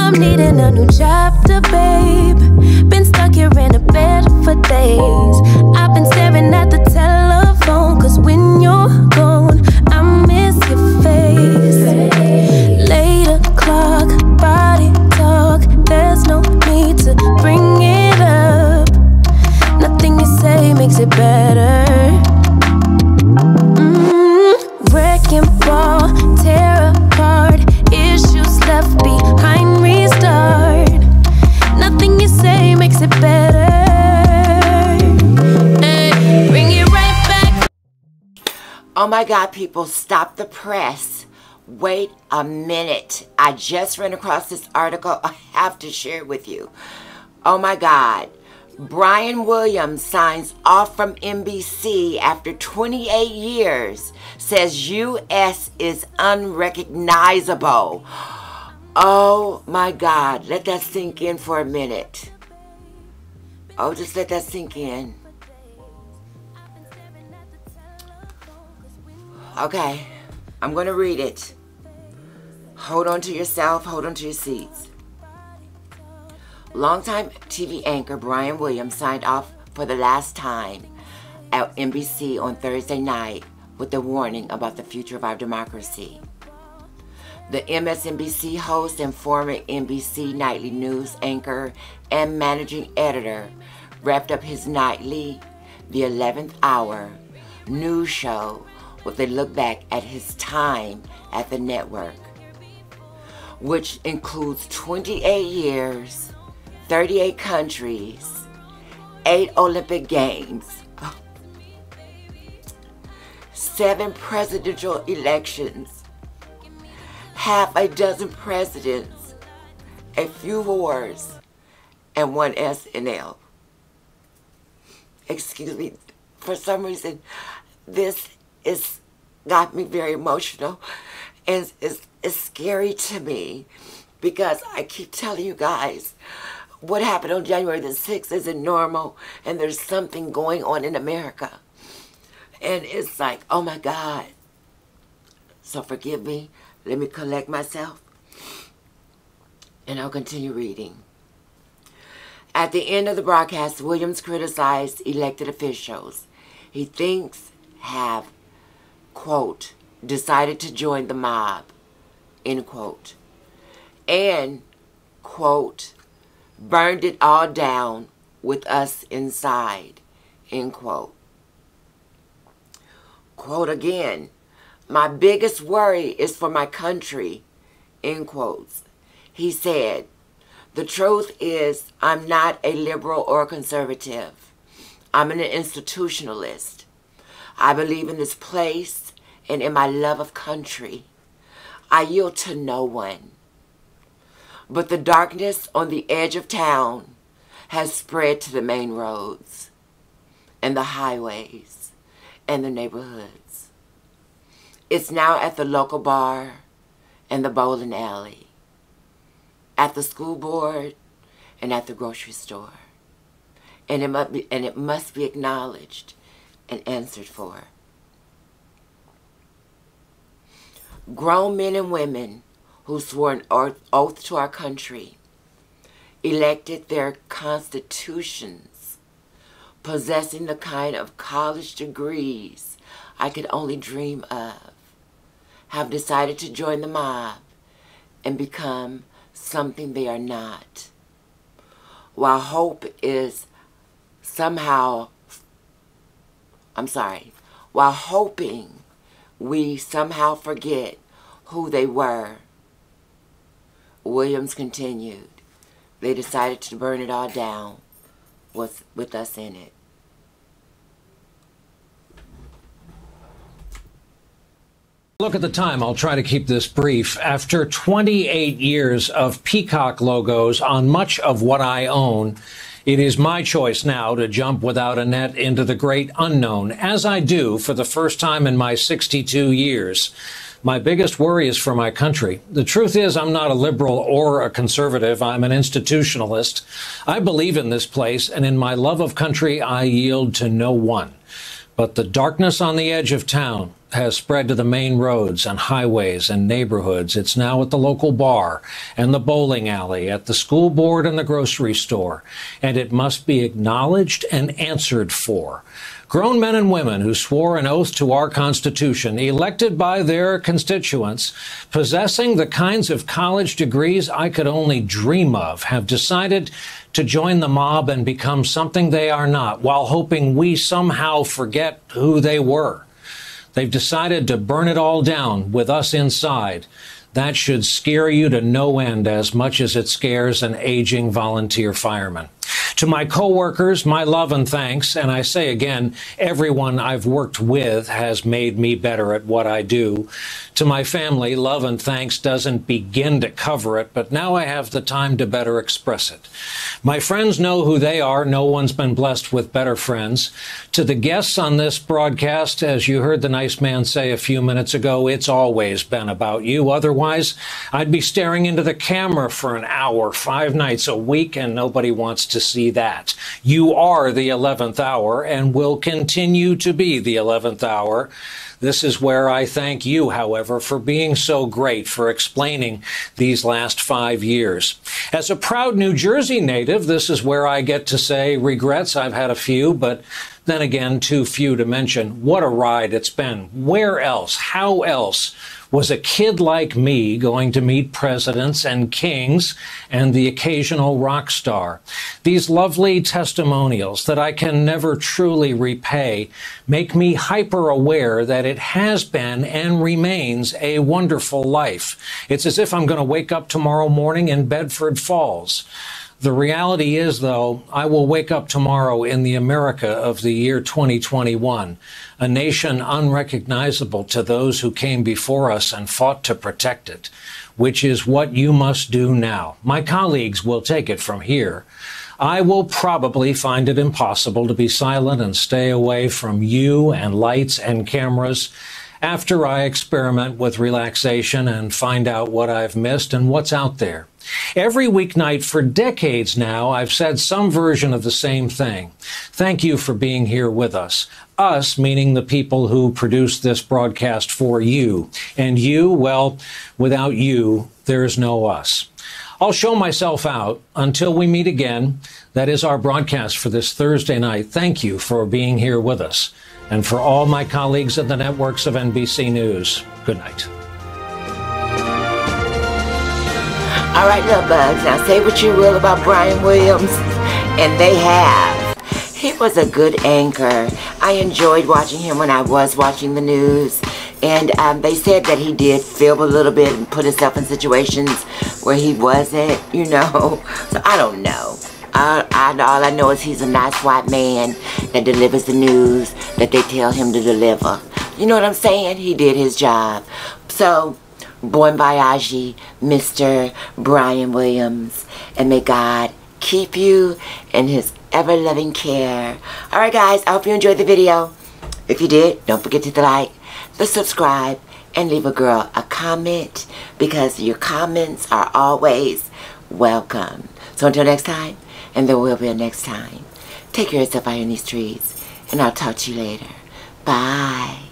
I'm needing a new chapter, babe. Been stuck here in a bed for days. I've been staring at the telephone, cause when you're gone, I miss your face. 8 o'clock, body talk. There's no need to bring it up. Nothing you say makes it better. Wrecking ball, tear apart. Issues left behind, restart. Nothing you say makes it better. Hey, bring it right back. Oh my God, people, stop the press. Wait a minute. I just ran across this article. I have to share it with you. Oh my God. Brian Williams signs off from NBC after 28 years. Says U.S. is unrecognizable. Oh my God. Let that sink in for a minute. Oh, just let that sink in. Okay. I'm going to read it. Hold on to yourself. Hold on to your seats. Longtime TV anchor Brian Williams signed off for the last time at NBC on Thursday night with a warning about the future of our democracy. The MSNBC host and former NBC nightly news anchor and managing editor wrapped up his nightly, the 11th hour, news show with a look back at his time at the network, which includes 28 years, 38 countries, 8 Olympic Games, 7 presidential elections, half a dozen presidents, a few wars, and 1 SNL. Excuse me, for some reason, this is got me very emotional, and it's scary to me because I keep telling you guys what happened on January the 6th isn't normal, and there's something going on in America. And it's like, oh my God. So forgive me. Let me collect myself. And I'll continue reading. At the end of the broadcast, Williams criticized elected officials he thinks have, quote, decided to join the mob, end quote, and, quote, burned it all down with us inside, end quote. Quote again, my biggest worry is for my country, end quotes. He said, the truth is I'm not a liberal or a conservative. I'm an institutionalist. I believe in this place and in my love of country. I yield to no one. But the darkness on the edge of town has spread to the main roads and the highways and the neighborhoods. It's now at the local bar and the bowling alley, at the school board and at the grocery store. And it must be acknowledged and answered for. Grown men and women who swore an oath to our country, elected their constitutions, possessing the kind of college degrees I could only dream of, have decided to join the mob and become something they are not. While hope is while hoping we somehow forget who they were, Williams continued, they decided to burn it all down with us in it. Look at the time. I'll try to keep this brief. After 28 years of peacock logos on much of what I own, it is my choice now to jump without a net into the great unknown, as I do for the first time in my 62 years. My biggest worry is for my country. The truth is, I'm not a liberal or a conservative. I'm an institutionalist. I believe in this place, and in my love of country, I yield to no one. But the darkness on the edge of town, has spread to the main roads and highways and neighborhoods. It's now at the local bar and the bowling alley, at the school board and the grocery store. And it must be acknowledged and answered for. Grown men and women who swore an oath to our Constitution, elected by their constituents, possessing the kinds of college degrees I could only dream of, have decided to join the mob and become something they are not, while hoping we somehow forget who they were. They've decided to burn it all down with us inside. That should scare you to no end as much as it scares an aging volunteer fireman. To my coworkers, my love and thanks, and I say again, everyone I've worked with has made me better at what I do. To my family, love and thanks doesn't begin to cover it, but now I have the time to better express it. My friends know who they are. No one's been blessed with better friends. To the guests on this broadcast, as you heard the nice man say a few minutes ago, it's always been about you. Otherwise, I'd be staring into the camera for an hour, 5 nights a week, and nobody wants to see that. You are the 11th hour and will continue to be the 11th hour. This is where I thank you, however, for being so great, for explaining these last 5 years. As a proud New Jersey native, this is where I get to say regrets. I've had a few, but then again, too few to mention. What a ride it's been. Where else? How else was a kid like me going to meet presidents and kings and the occasional rock star? These lovely testimonials that I can never truly repay make me hyper aware that it has been and remains a wonderful life. It's as if I'm going to wake up tomorrow morning in Bedford Falls. The reality is, though, I will wake up tomorrow in the America of the year 2021, a nation unrecognizable to those who came before us and fought to protect it, which is what you must do now. My colleagues will take it from here. I will probably find it impossible to be silent and stay away from you and lights and cameras after I experiment with relaxation and find out what I've missed and what's out there. Every weeknight for decades now, I've said some version of the same thing. Thank you for being here with us. Us, meaning the people who produce this broadcast for you. And you, well, without you, there is no us. I'll show myself out until we meet again. That is our broadcast for this Thursday night. Thank you for being here with us. And for all my colleagues at the networks of NBC News, good night. All right, love bugs. Now say what you will about Brian Williams, and they have. He was a good anchor. I enjoyed watching him when I was watching the news. And they said that he did fib a little bit and put himself in situations where he wasn't, you know. So I don't know. All I know is he's a nice white man that delivers the news that they tell him to deliver. You know what I'm saying? He did his job. So, bon voyage, Mr. Brian Williams. And may God keep you in his ever-loving care. Alright guys, I hope you enjoyed the video. If you did, don't forget to like, the subscribe, and leave a girl a comment, because your comments are always welcome. So until next time, and there will be a next time, take care of yourself out in these streets, and I'll talk to you later. Bye.